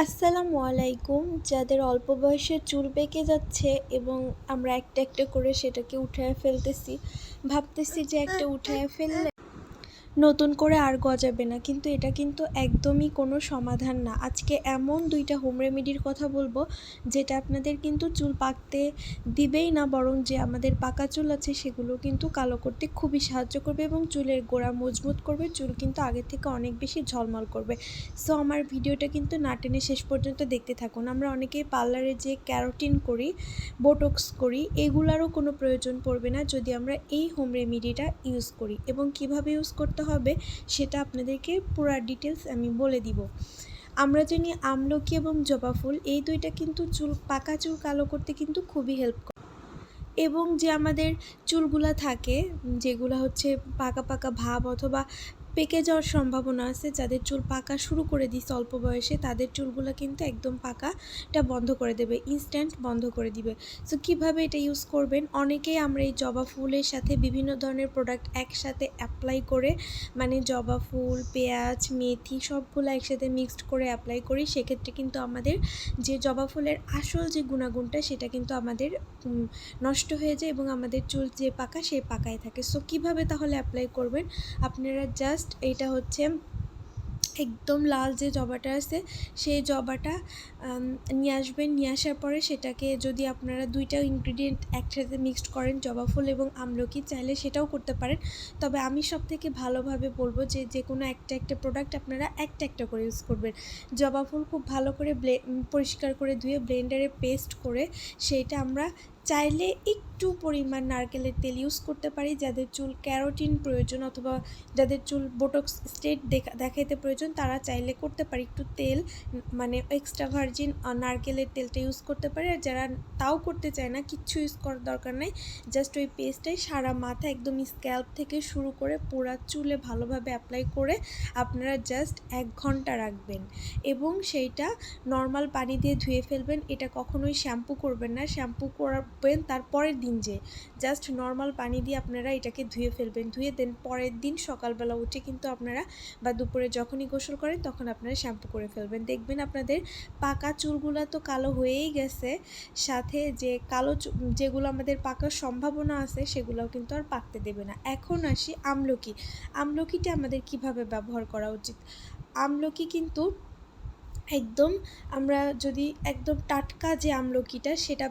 আসসালামু আলাইকুম। যাদের অল্প বয়সে চুল পেকে যাচ্ছে এবং আমরা একটা একটা করে সেটাকে উঠায় ফেলতেছি, ভাবতেছি যে একটা উঠায় ফেললে নতুন করে আর গজাবে না, কিন্তু এটা কিন্তু একদমই কোনো সমাধান না। আজকে এমন 2টা হোম রেমেডির কথা বলবো যেটা আপনাদের কিন্তু চুল পাকতে দিবেই না, বরং যে আমাদের পাকা চুল আছে সেগুলো কিন্তু কালো করতে খুবই সাহায্য করবে এবং চুলের গোড়া মজবুত করবে। চুল কিন্তু আগের থেকে অনেক বেশি ঝলমল করবে। সো আমার ভিডিওটা কিন্তু না টেনে শেষ পর্যন্ত দেখতে থাকুন। আমরা অনেকেই পার্লারে যে ক্যারোটিন করি, বোটক্স করি, এগুলারও কোনো প্রয়োজন পড়বে না যদি আমরা এই হোম রেমেডিটা ইউজ করি। এবং কিভাবে ইউজ করতে হবে সেটা আপনাদেরকে পুরো ডিটেলস আমি বলে দিব। আমরা জানি আমলকি এবং জবা ফুল এই দুইটা কিন্তু পাকা চুল কালো করতে কিন্তু খুবই হেল্প করে এবং যে আমাদের চুলগুলা থাকে যেগুলো হচ্ছে পাকা পাকা ভাব অথবা পেকে যাওয়ার সম্ভাবনা আছে, যাদের চুল পাকা শুরু করে দিচ্ছে অল্প বয়সে, তাদের চুলগুলো কিন্তু একদম পাকাটা বন্ধ করে দেবে, ইনস্ট্যান্ট বন্ধ করে দিবে। সো কীভাবে এটা ইউজ করবেন, অনেকেই আমরা এই জবা ফুলের সাথে বিভিন্ন ধরনের প্রোডাক্ট একসাথে অ্যাপ্লাই করে, মানে জবা ফুল, পেঁয়াজ, মেথি সবগুলো একসাথে মিক্সড করে অ্যাপ্লাই করি। সেক্ষেত্রে কিন্তু আমাদের যে জবা ফুলের আসল যে গুণাগুণটা সেটা কিন্তু আমাদের নষ্ট হয়ে যায় এবং আমাদের চুল যে পাকা সেই পাকায় থাকে। সো কীভাবে তাহলে অ্যাপ্লাই করবেন, আপনারা জাস্ট এটা হচ্ছে একদম লাল যে জবাটা আছে সেই জবাটা নিয়ে আসবেন। নিয়ে আসার পরে সেটাকে যদি আপনারা 2টা ইনগ্রিডিয়েন্ট একসাথে মিক্সড করেন, জবা ফুল এবং আমলকি, চাইলে সেটাও করতে পারেন। তবে আমি সবথেকে ভালোভাবে বলবো যে যে কোনো একটা প্রোডাক্ট আপনারা একটা করে ইউজ করবেন। জবা ফুল খুব ভালো করে পরিষ্কার করে ধুয়ে ব্লেন্ডারে পেস্ট করে সেইটা আমরা চাইলে একটু পরিমাণ নারকেলের তেল ইউজ করতে পারি। যাদের চুল ক্যারোটিন প্রয়োজন অথবা যাদের চুল বোটক্স স্টেট দেখাইতে প্রয়োজন তারা চাইলে করতে পারে একটু তেল, মানে এক্সট্রা ভার্জিন নারকেলের তেলটা ইউজ করতে পারে। আর যারা তাও করতে চায় না, কিচ্ছু ইউজ করার দরকার নেই, জাস্ট ওই পেস্টটাই সারা মাথা একদম স্ক্যাল্প থেকে শুরু করে পুরা চুলে ভালোভাবে অ্যাপ্লাই করে আপনারা জাস্ট 1 ঘন্টা রাখবেন এবং সেইটা নর্মাল পানি দিয়ে ধুয়ে ফেলবেন। এটা কখনোই শ্যাম্পু করবেন না, শ্যাম্পু করবেন তার পরের দিন, যে জাস্ট নর্মাল পানি দিয়ে আপনারা এটাকে ধুয়ে ফেলবেন। ধুয়ে দেন পরের দিন সকালবেলা উঠে কিন্তু আপনারা বা দুপুরে যখনই গোসল করেন তখন আপনারা শ্যাম্পু করে ফেলবেন। দেখবেন আপনাদের পাকা চুলগুলো তো কালো হয়েই গেছে, সাথে যে কালো যেগুলো আমাদের পাকার সম্ভাবনা আছে সেগুলোও কিন্তু আর পাকতে দেবে না। এখন আসি আমলকিটা আমাদের কিভাবে ব্যবহার করা উচিত। আমলকি কিন্তু একদম আমরা যদি একদম টাটকা যে আমলকিটা সেটা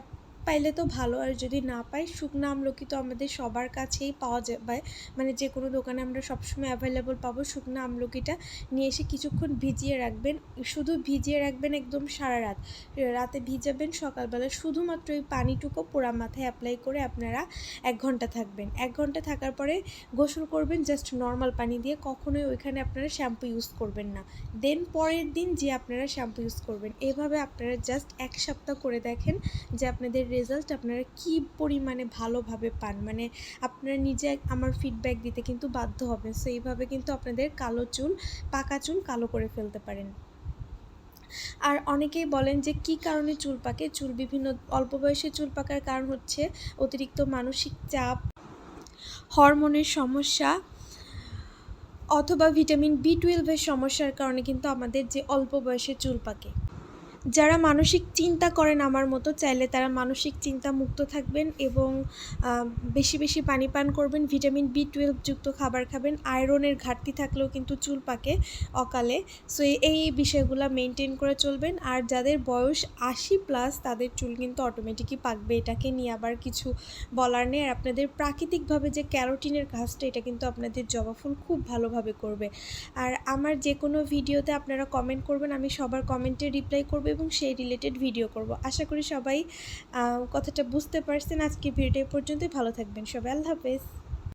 পাইলে তো ভালো, আর যদি না পাই শুকনো আমলকি তো আমাদের সবার কাছেই পাওয়া যাবে, মানে যে কোনো দোকানে আমরা সবসময় অ্যাভেলেবল পাবো। শুকনো আমলকিটা নিয়ে এসে কিছুক্ষণ ভিজিয়ে রাখবেন, শুধু ভিজিয়ে রাখবেন একদম সারা রাত, রাতে ভিজাবেন, সকালবেলা শুধুমাত্র এই পানিটুকু পুরা মাথায় অ্যাপ্লাই করে আপনারা 1 ঘন্টা থাকবেন। 1 ঘন্টা থাকার পরে গোসল করবেন জাস্ট নর্মাল পানি দিয়ে, কখনোই ওইখানে আপনারা শ্যাম্পু ইউজ করবেন না। দেন পরের দিন যে আপনারা শ্যাম্পু ইউজ করবেন। এভাবে আপনারা জাস্ট 1 সপ্তাহ করে দেখেন যে আপনাদের রেজাল্ট আপনারা কী পরিমাণে ভালোভাবে পান, মানে আপনারা নিজে আমার ফিডব্যাক দিতে কিন্তু বাধ্য হবেন। সো এইভাবে কিন্তু আপনাদের পাকা চুল কালো করে ফেলতে পারেন। আর অনেকেই বলেন যে কী কারণে চুল পাকে, বিভিন্ন অল্প বয়সে চুল পাকার কারণ হচ্ছে অতিরিক্ত মানসিক চাপ, হরমোনের সমস্যা অথবা ভিটামিন B12 সমস্যার কারণে কিন্তু আমাদের যে অল্প বয়সে চুল পাকে। যারা মানসিক চিন্তা করেন আমার মতো, চাইলে তারা মানসিক চিন্তা মুক্ত থাকবেন এবং বেশি বেশি পানি পান করবেন, ভিটামিন B12 যুক্ত খাবার খাবেন। আয়রনের ঘাটতি থাকলেও কিন্তু চুল পাকে অকালে। সো এই বিষয়গুলো মেনটেন করে চলবেন। আর যাদের বয়স 80+ তাদের চুল কিন্তু অটোমেটিকই পাকবে, এটাকে নিয়ে আবার কিছু বলার নেই। আর আপনাদের প্রাকৃতিকভাবে যে ক্যারোটিনের কাজটা এটা কিন্তু আপনাদের জবা ফুল খুব ভালোভাবে করবে। আর আমার যে কোনো ভিডিওতে আপনারা কমেন্ট করবেন, আমি সবার কমেন্টে রিপ্লাই করব এবং সেই রিলেটেড ভিডিও করব। আশা করি সবাই কথাটা বুঝতে পারছেন। আজকে ভিডিও পর্যন্তই, ভালো থাকবেন সবাই, আল্লাহ হাফেজ।